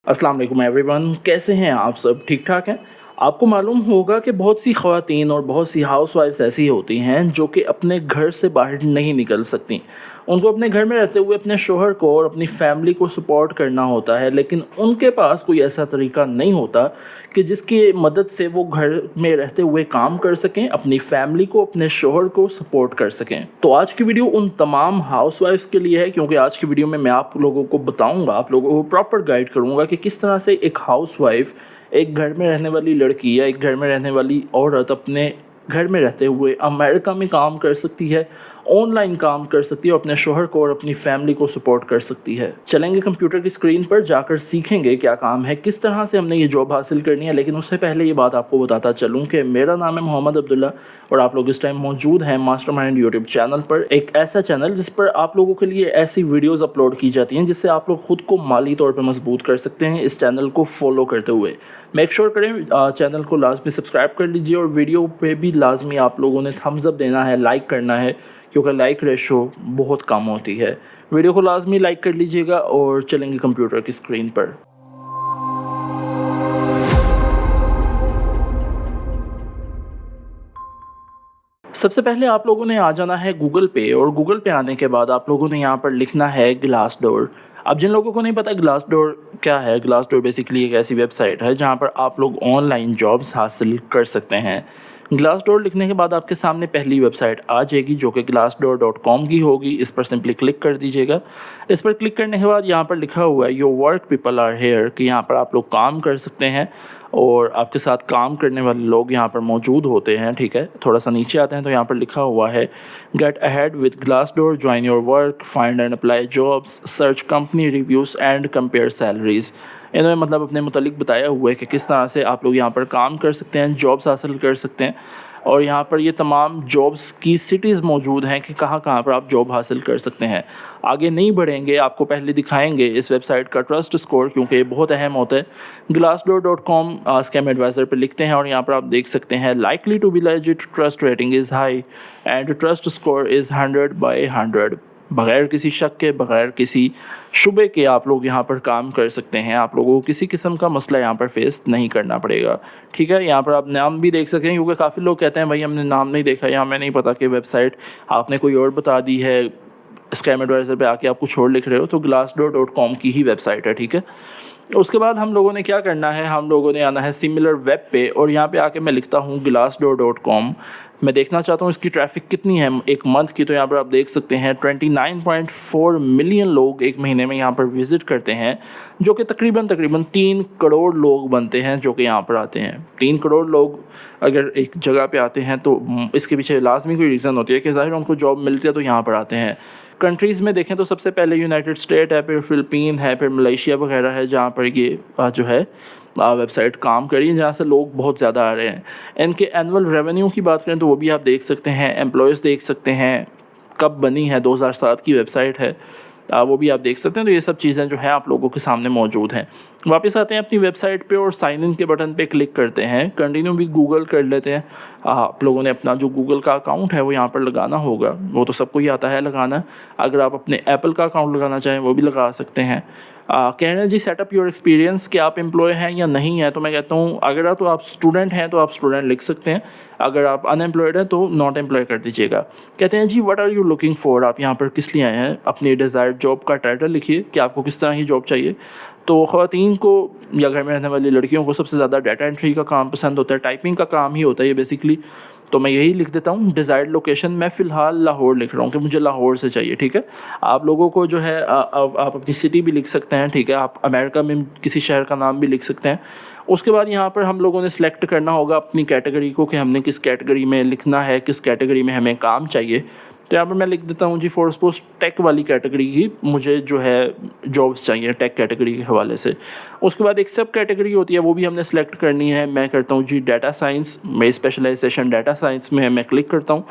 अस्सलाम वालेकुम एवरीवन, कैसे हैं आप सब? ठीक ठाक हैं? आपको मालूम होगा कि बहुत सी ख़वातीन और बहुत सी हाउसवाइफ्स ऐसी होती हैं जो कि अपने घर से बाहर नहीं निकल सकती। उनको अपने घर में रहते हुए अपने शोहर को और अपनी फैमिली को सपोर्ट करना होता है, लेकिन उनके पास कोई ऐसा तरीका नहीं होता कि जिसकी मदद से वो घर में रहते हुए काम कर सकें, अपनी फैमिली को, अपने शोहर को सपोर्ट कर सकें। तो आज की वीडियो उन तमाम हाउसवाइफ्स के लिए है, क्योंकि आज की वीडियो में मैं आप लोगों को बताऊंगा, आप लोगों को प्रॉपर गाइड करूंगा कि किस तरह से एक हाउसवाइफ, एक घर में रहने वाली लड़की या एक घर में रहने वाली औरत अपने घर में रहते हुए अमेरिका में काम कर सकती है, ऑनलाइन काम कर सकती है, अपने शोहर को और अपनी फैमिली को सपोर्ट कर सकती है। चलेंगे कंप्यूटर की स्क्रीन पर जाकर सीखेंगे क्या काम है, किस तरह से हमने ये जॉब हासिल करनी है। लेकिन उससे पहले ये बात आपको बताता चलूँ कि मेरा नाम है मोहम्मद अब्दुल्ला और आप लोग इस टाइम मौजूद हैं मास्टरमाइंड यूट्यूब चैनल पर, एक ऐसा चैनल जिस पर आप लोगों के लिए ऐसी वीडियोज़ अपलोड की जाती हैं जिससे आप लोग खुद को माली तौर पर मजबूत कर सकते हैं इस चैनल को फॉलो करते हुए। मेक श्योर करें चैनल को लाजमी सब्सक्राइब कर लीजिए और वीडियो पे भी लाजमी आप लोगों ने थम्स अप देना है, लाइक करना है, क्योंकि लाइक रेशो बहुत कम होती है। वीडियो को लाजमी लाइक कर लीजिएगा और चलेंगे कंप्यूटर की स्क्रीन पर। सबसे पहले आप लोगों ने आ जाना है गूगल पे और गूगल पे आने के बाद आप लोगों ने यहाँ पर लिखना है ग्लासडोर। अब जिन लोगों को नहीं पता ग्लासडोर क्या है, ग्लासडोर बेसिकली एक ऐसी वेबसाइट है जहाँ पर आप लोग ऑनलाइन जॉब्स हासिल कर सकते हैं। ग्लासडोर लिखने के बाद आपके सामने पहली वेबसाइट आ जाएगी जो कि glassdoor.com की होगी। इस पर सिंपली क्लिक कर दीजिएगा। इस पर क्लिक करने के बाद यहाँ पर लिखा हुआ है your work people are here, कि यहाँ पर आप लोग काम कर सकते हैं और आपके साथ काम करने वाले लोग यहाँ पर मौजूद होते हैं। ठीक है, थोड़ा सा नीचे आते हैं तो यहाँ पर लिखा हुआ है get ahead with Glassdoor, join your work, find and apply jobs, search company reviews and compare salaries. इन्होंने मतलब अपने मुतालिक बताया हुआ है कि किस तरह से आप लोग यहाँ पर काम कर सकते हैं, जॉब्स हासिल कर सकते हैं। और यहाँ पर ये तमाम जॉब्स की सिटीज़ मौजूद हैं कि कहाँ कहाँ पर आप जॉब हासिल कर सकते हैं। आगे नहीं बढ़ेंगे, आपको पहले दिखाएंगे इस वेबसाइट का ट्रस्ट स्कोर, क्योंकि ये बहुत अहम होता है। glassdoor.com स्कैम एडवाइज़र पर लिखते हैं और यहाँ पर आप देख सकते हैं likely to be legit, trust rating is high and trust score is 100/100। बग़ैर किसी शक के, बग़ैर किसी शुबे के आप लोग यहाँ पर काम कर सकते हैं। आप लोगों को किसी किस्म का मसला यहाँ पर फेस नहीं करना पड़ेगा। ठीक है, यहाँ पर आप नाम भी देख सकते हैं, क्योंकि काफ़ी लोग कहते हैं भाई हमने नाम नहीं देखा या हमें नहीं पता कि वेबसाइट आपने कोई और बता दी है, स्कैम एडवाइज़र पे आके आप कुछ और लिख रहे हो। तो glassdoor.com की ही वेबसाइट है। ठीक है, उसके बाद हम लोगों ने क्या करना है, हम लोगों ने आना है सिमिलर वेब पे और यहाँ पे आके मैं लिखता हूँ glassdoor.com। मैं देखना चाहता हूँ इसकी ट्रैफिक कितनी है एक मंथ की। तो यहाँ पर आप देख सकते हैं 29.4 मिलियन लोग एक महीने में यहाँ पर विज़िट करते हैं, जो कि तकरीबन 3 करोड़ लोग बनते हैं जो कि यहाँ पर आते हैं। 3 करोड़ लोग अगर एक जगह पे आते हैं तो इसके पीछे लाजमी कोई रीज़न होती है कि ज़ाहिर उनको जॉब मिलती है तो यहाँ पर आते हैं। कंट्रीज़ में देखें तो सबसे पहले यूनाइटेड स्टेट है, फिर फ़िलिपीन है, फिर मलेशिया वगैरह है, जहाँ पर ये जो है वेबसाइट काम करी है, जहाँ से लोग बहुत ज़्यादा आ रहे हैं। इनके एनुअल रेवेन्यू की बात करें तो वो भी आप देख सकते हैं, एम्प्लॉयज़ देख सकते हैं, कब बनी है, 2007 की वेबसाइट है, वो भी आप देख सकते हैं। तो ये सब चीज़ें जो है आप लोगों के सामने मौजूद हैं। वापस आते हैं अपनी वेबसाइट पे और साइन इन के बटन पे क्लिक करते हैं, कंटिन्यू विद गूगल कर लेते हैं। आप लोगों ने अपना जो गूगल का अकाउंट है वो यहाँ पर लगाना होगा, वो तो सबको ही आता है लगाना। अगर आप अपने एप्पल का अकाउंट लगाना चाहें वो भी लगा सकते हैं। कह रहे हैं जी सेटअप योर एक्सपीरियंस, कि आप एम्प्लॉय हैं या नहीं हैं। तो मैं कहता हूँ अगर तो आप स्टूडेंट हैं तो आप स्टूडेंट लिख सकते हैं, अगर आप अनएम्प्लॉयड हैं तो नॉट एम्प्लॉय कर दीजिएगा। कहते हैं जी what are you looking for, आप यहाँ पर किस लिए आए हैं। अपनी डिज़ायर्ड जॉब का टाइटल लिखिए कि आपको किस तरह की जॉब चाहिए। तो ख़वातीन को या घर में रहने वाली लड़कियों को सबसे ज़्यादा डाटा एंट्री का काम पसंद होता है, टाइपिंग का काम ही होता है ये बेसिकली। तो मैं यही लिख देता हूँ डिज़ायर्ड लोकेशन। मैं फ़िलहाल लाहौर लिख रहा हूँ कि मुझे लाहौर से चाहिए। ठीक है, आप लोगों को जो है आप अपनी सिटी भी लिख सकते हैं। ठीक है, आप अमेरिका में किसी शहर का नाम भी लिख सकते हैं। उसके बाद यहाँ पर हम लोगों ने सिलेक्ट करना होगा अपनी कैटेगरी को कि हमने किस कैटेगरी में लिखना है, किस कैटेगरी में हमें काम चाहिए। तो यहाँ पर मैं लिख देता हूँ जी फॉर सपोज टेक वाली कैटेगरी की मुझे जो है जॉब्स चाहिए टेक कैटेगरी के हवाले से। उसके बाद एक सब कैटेगरी होती है, वो भी हमने सेलेक्ट करनी है। मैं करता हूँ जी डाटा साइंस, मेरी स्पेशलाइजेशन डाटा साइंस में है, मैं क्लिक करता हूँ।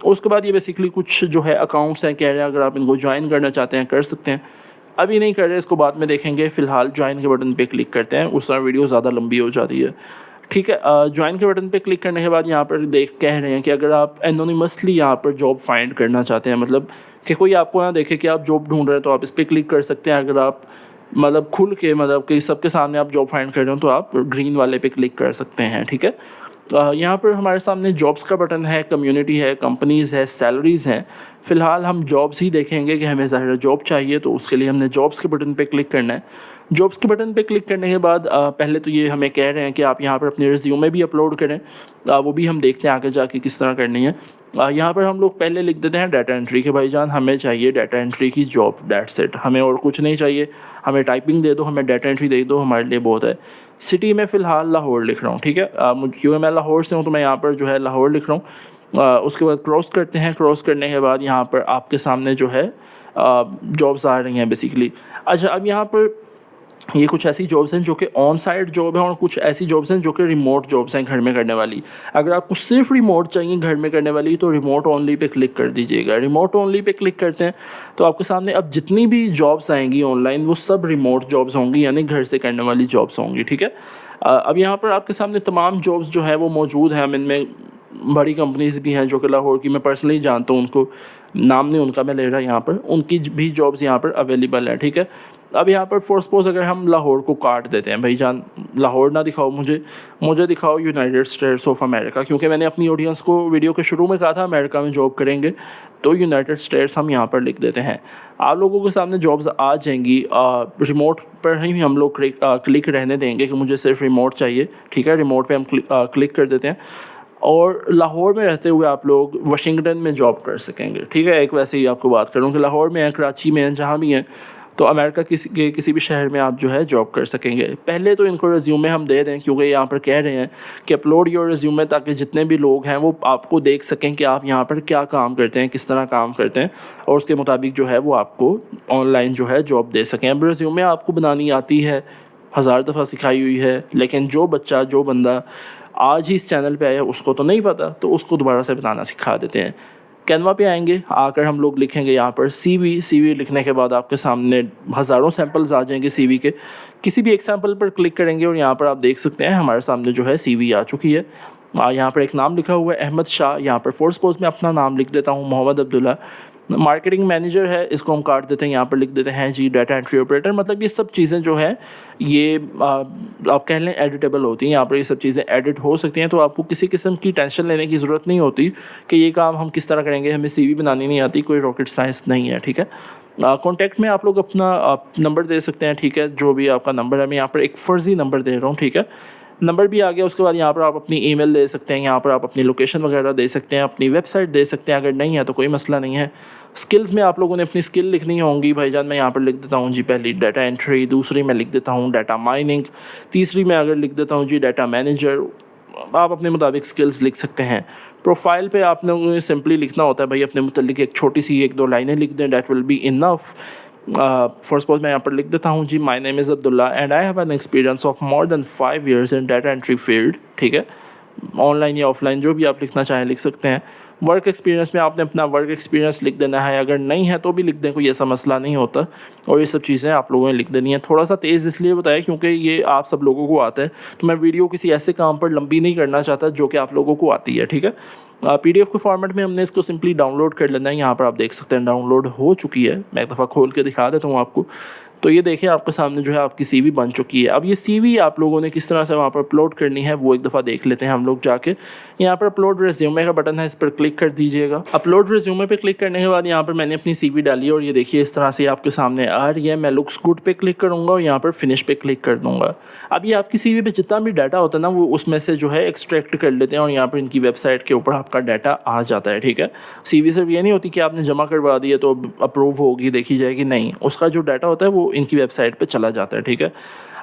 उसके बाद ये बेसिकली कुछ जो है अकाउंट्स हैं, कह रहे हैं अगर आप इनको ज्वाइन करना चाहते हैं कर सकते हैं। अभी नहीं कर रहे, इसको बाद में देखेंगे। फ़िलहाल ज्वाइन के बटन पे क्लिक करते हैं, उस तरह वीडियो ज़्यादा लंबी हो जाती है। ठीक है, ज्वाइन के बटन पे क्लिक करने के बाद यहाँ पर कह रहे हैं कि अगर आप एनोनिमसली यहाँ पर जॉब फाइंड करना चाहते हैं, मतलब कि कोई आपको यहाँ देखे कि आप जॉब ढूंढ रहे हैं, तो आप इस पर क्लिक कर सकते हैं। अगर आप मतलब खुल के, मतलब कि सबके सामने आप जॉब फाइंड कर रहे हो तो आप ग्रीन वाले पे क्लिक कर सकते हैं, ठीक है। यहाँ पर हमारे सामने जॉब्स का बटन है, कम्युनिटी है, कंपनीज़ है, सैलरीज़ हैं। फ़िलहाल हम जॉब्स ही देखेंगे कि हमें ज़ाहिर जॉब चाहिए, तो उसके लिए हमने जॉब्स के बटन पे क्लिक करना है। जॉब्स के बटन पे क्लिक करने के बाद पहले तो ये हमें कह रहे हैं कि आप यहाँ पर अपने रिज्यूमे भी अपलोड करें। वो भी हम देखते हैं आगे जाके किस तरह करनी है। यहाँ पर हम लोग पहले लिख देते हैं डाटा एंट्री के, भाईजान हमें चाहिए डाटा एंट्री की जॉब, दैट्स इट, हमें और कुछ नहीं चाहिए। हमें टाइपिंग दे दो, हमें डाटा एंट्री दे दो, हमारे लिए बहुत है। सिटी में फ़िलहाल लाहौर लिख रहा हूँ, ठीक है। क्योंकि मैं लाहौर से हूँ तो मैं यहाँ पर जो है लाहौर लिख रहा हूँ। उसके बाद क्रॉस करते हैं, क्रॉस करने के बाद यहाँ पर आपके सामने जो है जॉब्स आ रही हैं बेसिकली। अच्छा, अब यहाँ पर ये कुछ ऐसी जॉब्स हैं जो कि ऑन साइट जॉब है और कुछ ऐसी जॉब्स हैं जो कि रिमोट जॉब्स हैं, घर में करने वाली। अगर आपको सिर्फ रिमोट चाहिए घर में करने वाली तो रिमोट ओनली पे क्लिक कर दीजिएगा। रिमोट ओनली पे क्लिक करते हैं तो आपके सामने अब जितनी भी जॉब्स आएंगी ऑनलाइन वो सब रिमोट जॉब्स होंगी, यानी घर से करने वाली जॉब्स होंगी, ठीक है। अब यहाँ पर आपके सामने तमाम जॉब्स जो है वो मौजूद हैं। इनमें बड़ी कंपनीज भी हैं जो कि लाहौर की मैं पर्सनली जानता हूँ, उनको नाम नहीं उनका मैं ले रहा यहाँ पर, उनकी भी जॉब्स यहाँ पर अवेलेबल हैं, ठीक है। अब यहाँ पर फॉर सपोज अगर हम लाहौर को काट देते हैं, भाईजान लाहौर ना दिखाओ मुझे दिखाओ यूनाइटेड स्टेट्स ऑफ अमेरिका, क्योंकि मैंने अपनी ऑडियंस को वीडियो के शुरू में कहा था अमेरिका में जॉब करेंगे, तो यूनाइटेड स्टेट्स हम यहाँ पर लिख देते हैं। आप लोगों के सामने जॉब्स आ जाएंगी। रिमोट पर ही हम लोग क्लिक रहने देंगे कि मुझे सिर्फ रिमोट चाहिए, ठीक है। रिमोट पे हम क्लिक कर देते हैं और लाहौर में रहते हुए आप लोग वाशिंगटन में जॉब कर सकेंगे, ठीक है। एक वैसे ही आपको बात करूँ कि लाहौर में है, कराची में है, जहाँ भी हैं, तो अमेरिका किसी भी शहर में आप जो है जॉब कर सकेंगे। पहले तो इनको रिज्यूमे हम दे दें, क्योंकि यहाँ पर कह रहे हैं कि अपलोड योर रिज्यूमे, ताकि जितने भी लोग हैं वो आपको देख सकें कि आप यहाँ पर क्या काम करते हैं, किस तरह काम करते हैं, और उसके मुताबिक जो है वो आपको ऑनलाइन जो है जॉब दे सकें। अब रिज्यूमे आपको बनानी आती है, 1000 दफ़ा सिखाई हुई है, लेकिन जो बंदा आज ही इस चैनल पे आया उसको तो नहीं पता, तो उसको दोबारा से बनाना सिखा देते हैं। कैनवा पे आएंगे, आकर हम लोग लिखेंगे यहाँ पर सीवी लिखने के बाद आपके सामने हज़ारों सैंपल्स आ जाएंगे सीवी के। किसी भी एक सैंपल पर क्लिक करेंगे और यहाँ पर आप देख सकते हैं हमारे सामने जो है सीवी आ चुकी है। यहाँ पर एक नाम लिखा हुआ है अहमद शाह, यहाँ पर फोर्स पोस्ट में अपना नाम लिख देता हूँ मोहम्मद अब्दुल्ला। मार्केटिंग मैनेजर है, इसको हम काट देते हैं, यहाँ पर लिख देते हैं जी डाटा एंट्री ऑपरेटर। मतलब ये सब चीज़ें जो है ये आप कह लें एडिटेबल होती हैं, यहाँ पर ये सब चीज़ें एडिट हो सकती हैं, तो आपको किसी किस्म की टेंशन लेने की ज़रूरत नहीं होती कि ये काम हम किस तरह करेंगे, हमें सीवी बनानी नहीं आती, कोई रॉकेट साइंस नहीं है, ठीक है। कॉन्टैक्ट में आप लोग अपना नंबर दे सकते हैं, ठीक है, जो भी आपका नंबर है। मैं यहाँ पर एक फ़र्ज़ी नंबर दे रहा हूँ, ठीक है। नंबर भी आ गया। उसके बाद यहाँ पर आप अपनी ईमेल दे सकते हैं, यहाँ पर आप अपनी लोकेशन वगैरह दे सकते हैं, अपनी वेबसाइट दे सकते हैं। अगर नहीं है तो कोई मसला नहीं है। स्किल्स में आप लोगों ने अपनी स्किल लिखनी होंगी, भाईजान मैं यहाँ पर लिख देता हूँ जी पहली डाटा एंट्री, दूसरी मैं लिख देता हूँ डाटा माइनिंग, तीसरी मैं अगर लिख देता हूँ जी डाटा मैनेजर। आप अपने मुताबिक स्किल्स लिख सकते हैं। प्रोफाइल पे आपने सिंपली लिखना होता है भाई अपने मुतालिक एक छोटी सी 1-2 लाइनें लिख दें, that will be enough. First suppose मैं यहाँ पर लिख देता हूँ जी my name is Abdullah and I have an experience of more than 5 years in data entry field, ठीक है। ऑनलाइन या ऑफलाइन जो भी आप लिखना चाहें लिख सकते हैं। वर्क एक्सपीरियंस में आपने अपना वर्क एक्सपीरियंस लिख देना है, अगर नहीं है तो भी लिख दें, कोई ऐसा मसला नहीं होता। और ये सब चीज़ें आप लोगों ने लिख देनी है। थोड़ा सा तेज़ इसलिए बताया क्योंकि ये आप सब लोगों को आता है, तो मैं वीडियो किसी ऐसे काम पर लंबी नहीं करना चाहता जो कि आप लोगों को आती है, ठीक है। PDF के फॉर्मेट में हमने इसको सिंपली डाउनलोड कर लेना है। यहाँ पर आप देख सकते हैं डाउनलोड हो चुकी है। मैं एक दफ़ा खोल के दिखा देता हूँ आपको। तो ये देखिए आपके सामने जो है आपकी CV बन चुकी है। अब ये CV आप लोगों ने किस तरह से वहाँ पर अपलोड करनी है वो एक दफ़ा देख लेते हैं हम लोग जाके। यहाँ पर अपलोड रिज्यूमे का बटन है, इस पर क्लिक कर दीजिएगा। अपलोड रिज्यूमे पे क्लिक करने के बाद यहाँ पर मैंने अपनी CV डाली है और ये देखिए इस तरह से आपके सामने आ रही है। मैं लुक्स गुड पे क्लिक करूँगा और यहाँ पर फिनिश पे क्लिक कर दूँगा। अब ये आपकी CV पे जितना भी डाटा होता है ना वो उसमें से जो है एक्सट्रैक्ट कर लेते हैं और यहाँ पर इनकी वेबसाइट के ऊपर आपका डाटा आ जाता है, ठीक है। CV सिर्फ ये नहीं होती कि आपने जमा करवा दिया तो अप्रूव होगी देखी जाएगी, नहीं, उसका जो डाटा होता है वो इनकी वेबसाइट पे चला जाता है, ठीक है।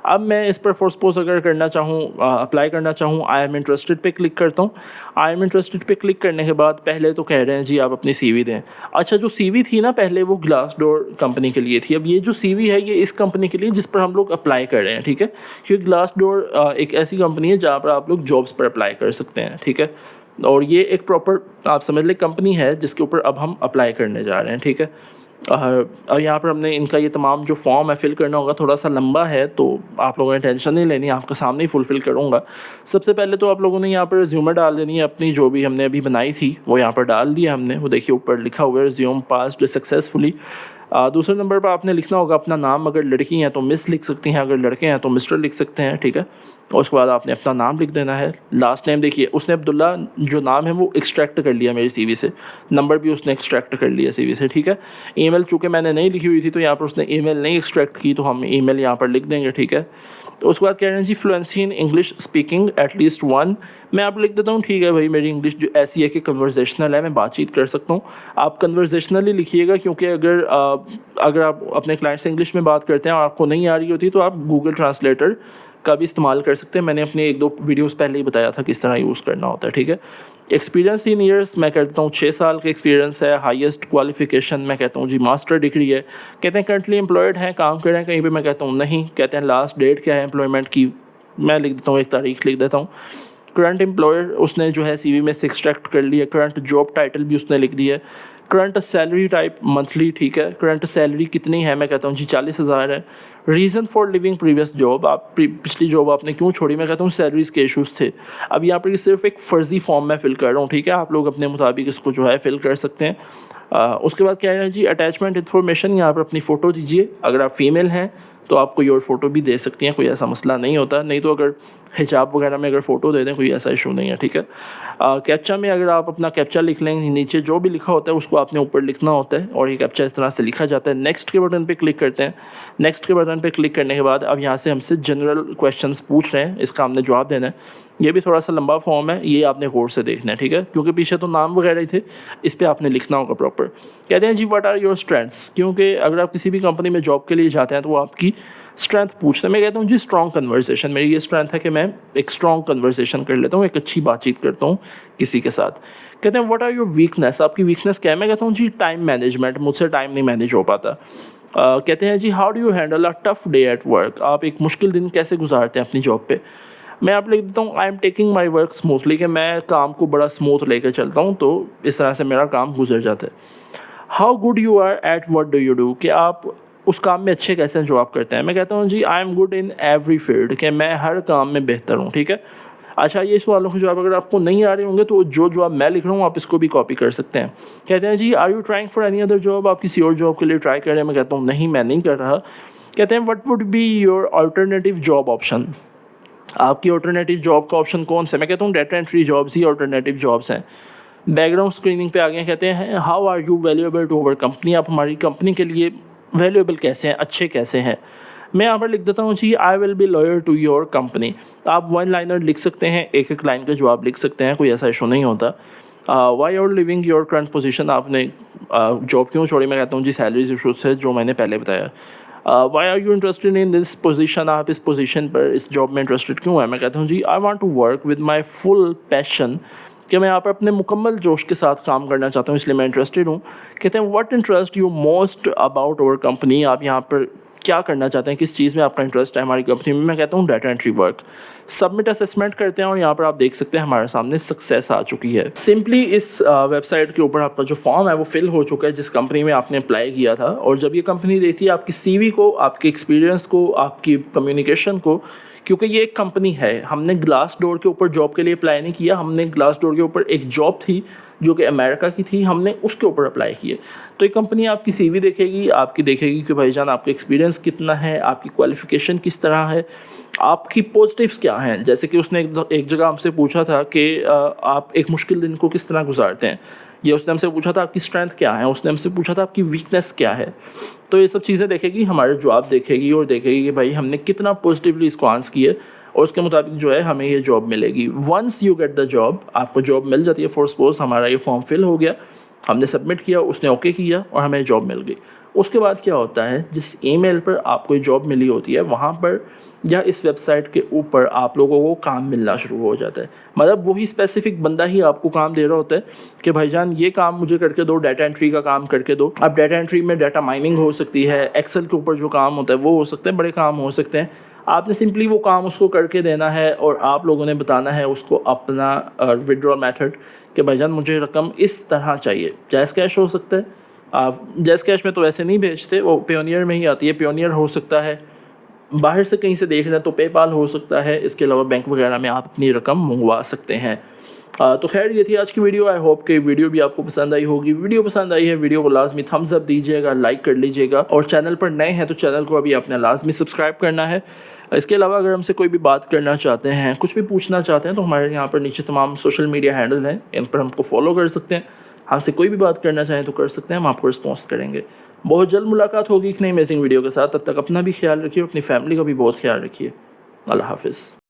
अब मैं इस पर फॉर सपोज अगर करना चाहूँ अप्लाई करना चाहूँ, आई एम इंटरेस्टेड पे क्लिक करता हूँ। आई एम इंटरेस्टेड पे क्लिक करने के बाद पहले तो कह रहे हैं जी आप अपनी CV दें। अच्छा, जो CV थी ना पहले वो ग्लासडोर कंपनी के लिए थी। अब ये जो CV है ये इस कंपनी के लिए जिस पर हम लोग अप्लाई कर रहे हैं, ठीक है। क्योंकि ग्लासडोर एक ऐसी कंपनी है जहाँ पर आप लोग जॉब्स पर अप्लाई कर सकते हैं, ठीक है। और ये एक प्रॉपर आप समझ लें कंपनी है जिसके ऊपर अब हम अप्लाई करने जा रहे हैं, ठीक है। और यहाँ पर हमने इनका ये तमाम जो फॉर्म है फिल करना होगा, थोड़ा सा लंबा है तो आप लोगों ने टेंशन नहीं लेनी, आपके सामने ही फुलफ़िल करूँगा। सबसे पहले तो आप लोगों ने यहाँ पर रिज्यूमे डाल देनी है अपनी, जो भी हमने अभी बनाई थी वो यहाँ पर डाल दिया हमने। वो देखिए ऊपर लिखा हुआ है रिज्यूम पास्ड सक्सेसफुली। दूसरे नंबर पर आपने लिखना होगा अपना नाम, अगर लड़की हैं तो मिस लिख सकती हैं, अगर लड़के हैं तो मिस्टर लिख सकते हैं, ठीक है। और उसके बाद आपने अपना नाम लिख देना है। लास्ट नेम देखिए, उसने अब्दुल्ला जो नाम है वो एक्सट्रैक्ट कर लिया मेरी सीवी से, नंबर भी उसने एक्सट्रैक्ट कर लिया सीवी से, ठीक है। ईमेल चूँकि मैंने नहीं लिखी हुई थी तो यहाँ पर उसने ईमेल नहीं एक्सट्रैक्ट की, तो हम ईमेल यहाँ पर लिख देंगे, ठीक है। तो उसके बाद कह रहे हैं जी fluency in English speaking at least 1। मैं आप लिख देता हूँ, ठीक है भाई, मेरी इंग्लिश जो ऐसी है कि कन्वर्सेशनल है, मैं बातचीत कर सकता हूँ। आप कन्वर्सेशनली लिखिएगा, क्योंकि अगर आप अपने क्लाइंट से इंग्लिश में बात करते हैं और आपको नहीं आ रही होती तो आप गूगल ट्रांसलेटर का भी इस्तेमाल कर सकते हैं। मैंने अपने 1-2 वीडियोस पहले ही बताया था किस तरह यूज़ करना होता है, ठीक है। एक्सपीरियंस इन ईयर्स मैं कहता हूँ 6 साल का एक्सपीरियंस है। हाईएस्ट क्वालिफिकेशन मैं कहता हूँ जी मास्टर डिग्री है। कहते हैं करंटली एम्प्लॉयड हैं, काम कर रहे हैं कहीं पे, मैं कहता हूँ नहीं। कहते हैं लास्ट डेट क्या है एम्प्लॉयमेंट की, मैं लिख देता हूँ, एक तारीख लिख देता हूँ। करंट एम्प्लॉयर उसने जो है सीवी में से एक्सट्रैक्ट कर लिया। करंट जॉब टाइटल भी उसने लिख दिया है। करंट सैलरी टाइप मंथली, ठीक है। करंट सैलरी कितनी है, मैं कहता हूँ जी 40,000 है। Reason for living previous job, आप पिछली जॉब आपने क्यों छोड़ी, मैं कहता हूँ सैलरीज़ के इशूज़ थे। अब यहाँ पर सिर्फ एक फ़र्ज़ी फॉर्म मैं फ़िल कर रहा हूँ, ठीक है। आप लोग अपने मुताबिक इसको जो है फ़िल कर सकते हैं। उसके बाद क्या है जी अटैचमेंट इन्फॉर्मेशन, यहाँ पर अपनी फ़ोटो दीजिए। अगर आप फीमेल हैं तो आप कोई और फ़ोटो भी दे सकती हैं, कोई ऐसा मसला नहीं होता। नहीं तो अगर हिजाब वगैरह में अगर फ़ोटो दे दें कोई ऐसा इशू नहीं है, ठीक है। कैप्चा में अगर आप अपना कैप्चा लिख लें, नीचे जो भी लिखा होता है उसको आपने ऊपर लिखना होता है और ये कैप्चा इस तरह से लिखा जाता है। नेक्स्ट के बटन पे क्लिक करते हैं। नेक्स्ट के बटन पे क्लिक करने के बाद अब यहाँ से हमसे जनरल क्वेश्चंस पूछ रहे हैं, इसका हमने जवाब देना है। ये भी थोड़ा सा लंबा फॉर्म है, ये आपने गौर से देखना है, ठीक है, क्योंकि पीछे तो नाम वगैरह ही थे, इस पर आपने लिखना होगा प्रॉपर। कहते हैं जी व्हाट आर योर स्ट्रेंथ्स, क्योंकि अगर आप किसी भी कंपनी में जॉब के लिए जाते हैं तो वो आपकी स्ट्रेंथ पूछते हैं। मैं कहता हूँ जी स्ट्रॉन्ग कन्वर्सेशन, मेरी ये स्ट्रेंथ है कि मैं एक स्ट्रॉन्ग कन्वर्सेशन कर लेता हूँ, एक अच्छी बातचीत करता हूँ किसी के साथ। कहते हैं व्हाट आर योर वीकनेस, आपकी वीकनेस क्या है, मैं कहता हूँ जी टाइम मैनेजमेंट, मुझसे टाइम नहीं मैनेज हो पाता। कहते हैं जी how do you handle a tough day at work, आप एक मुश्किल दिन कैसे गुजारते हैं अपनी जॉब पे। मैं आप लिख देता हूँ I am taking my work smoothly, कि मैं काम को बड़ा स्मूथ लेकर चलता हूँ, तो इस तरह से मेरा काम गुजर जाता है। How good you are at what do you do, कि आप उस काम में अच्छे कैसे हैं जो आप करते हैं। मैं कहता हूँ जी I am good in every field, कि मैं हर काम में बेहतर हूँ, ठीक है। अच्छा, ये सवालों के जवाब अगर आपको नहीं आ रहे होंगे तो जो जवाब मैं लिख रहा हूँ आप इसको भी कॉपी कर सकते हैं। कहते हैं जी are you trying for any other job, आप किसी और जॉब के लिए ट्राई कर रहे हैं। मैं कहता हूँ नहीं, मैं नहीं कर रहा। कहते हैं what would be your alternative job option, आपकी अल्टरनेटिव जॉब का ऑप्शन कौन सा है। मैं कहता हूँ डेटा एंट्री जॉब्स ही अल्टरनेटिव जॉब्स हैं। बैकग्राउंड स्क्रीनिंग पे आ गए। कहते हैं how are you valuable to our company, आप हमारी कंपनी के लिए वैल्यूएबल कैसे हैं, अच्छे कैसे हैं। मैं यहाँ पर लिख देता हूँ जी I will be loyal to your company. आप 1 लाइनर लिख सकते हैं, एक एक लाइन का जवाब लिख सकते हैं, कोई ऐसा इशू नहीं होता। Why are living your current position, आपने जॉब क्यों छोड़ी। मैं कहता हूँ जी सैलरीज इशूज से, जो मैंने पहले बताया। Why are you interested in this position, आप इस पोजीशन पर, इस जॉब में इंटरेस्टेड क्यों है। मैं कहता हूँ जी I want to work with my full passion, कि मैं यहाँ पर अपने मुकम्मल जोश के साथ काम करना चाहता हूँ, इसलिए मैं इंटरेस्टेड हूँ। कहते हैं what interest you most about our company, आप यहाँ पर क्या करना चाहते हैं, किस चीज़ में आपका इंटरेस्ट है हमारी कंपनी में। मैं कहता हूँ data entry work. Submit assessment करते हैं और यहाँ पर आप देख सकते हैं हमारे सामने सक्सेस आ चुकी है। सिंपली इस वेबसाइट के ऊपर आपका जो फॉर्म है वो फिल हो चुका है जिस कंपनी में आपने अप्लाई किया था। और जब ये कंपनी देखती है आपकी सीवी को, आपके एक्सपीरियंस को, आपकी कम्युनिकेशन को, क्योंकि ये एक कंपनी है, हमने ग्लास डोर के ऊपर जॉब के लिए अप्लाई नहीं किया, हमने ग्लास डोर के ऊपर एक जॉब थी जो कि अमेरिका की थी, हमने उसके ऊपर अप्लाई किए। तो ये कंपनी आपकी सीवी देखेगी, आपकी देखेगी कि भाईजान आपका एक्सपीरियंस कितना है, आपकी क्वालिफिकेशन किस तरह है, आपकी पॉजिटिव्स क्या हैं। जैसे कि उसने एक जगह हमसे पूछा था कि आप एक मुश्किल दिन को किस तरह गुजारते हैं। ये उसने हमसे पूछा था आपकी स्ट्रेंथ क्या है, उसने हमसे पूछा था आपकी वीकनेस क्या है। तो ये सब चीज़ें देखेगी, हमारे जवाब देखेगी और देखेगी कि भाई हमने कितना पॉजिटिवली इसको आंसर किए और उसके मुताबिक जो है हमें ये जॉब मिलेगी। Once you get the job, आपको जॉब मिल जाती है। फॉर सपोज हमारा ये फॉर्म फिल हो गया, हमने सबमिट किया, उसने ओके किया और हमें जॉब मिल गई। उसके बाद क्या होता है, जिस ईमेल पर आपको जॉब मिली होती है वहाँ पर या इस वेबसाइट के ऊपर आप लोगों को काम मिलना शुरू हो जाता है। मतलब वही स्पेसिफिक बंदा ही आपको काम दे रहा होता है कि भाईजान ये काम मुझे करके दो, डाटा एंट्री का काम करके दो। अब डाटा एंट्री में डाटा माइनिंग हो सकती है, एक्सेल के ऊपर जो काम होता है वो हो सकते हैं, बड़े काम हो सकते हैं। आपने सिंपली वो काम उसको करके देना है और आप लोगों ने बताना है उसको अपना विड्रॉल मेथड कि भाईजान मुझे रकम इस तरह चाहिए। जैज़ कैश हो सकता है, आप जैज़ कैश में तो वैसे नहीं भेजते, वो पेयोनियर में ही आती है। पेयोनियर हो सकता है, बाहर से कहीं से देख रहे हैं तो पेपाल हो सकता है, इसके अलावा बैंक वगैरह में आप अपनी रकम मंगवा सकते हैं। तो खैर ये थी आज की वीडियो। आई होप कि वीडियो भी आपको पसंद आई होगी। वीडियो पसंद आई है, वीडियो को लाजमी थम्स अप दीजिएगा, लाइक कर लीजिएगा, और चैनल पर नए हैं तो चैनल को अभी आपने लाजमी सब्सक्राइब करना है। इसके अलावा अगर हमसे कोई भी बात करना चाहते हैं, कुछ भी पूछना चाहते हैं, तो हमारे यहाँ पर नीचे तमाम सोशल मीडिया हैंडल हैं, इन पर हमको फॉलो कर सकते हैं। हमसे कोई भी बात करना चाहें तो कर सकते हैं, हम आपको रिस्पॉन्स करेंगे। बहुत जल्द मुलाकात होगी एक नई अमेजिंग वीडियो के साथ। तब तक अपना भी ख्याल रखिए और अपनी फैमिली का भी बहुत ख्याल रखिए। अल्लाह हाफिज़।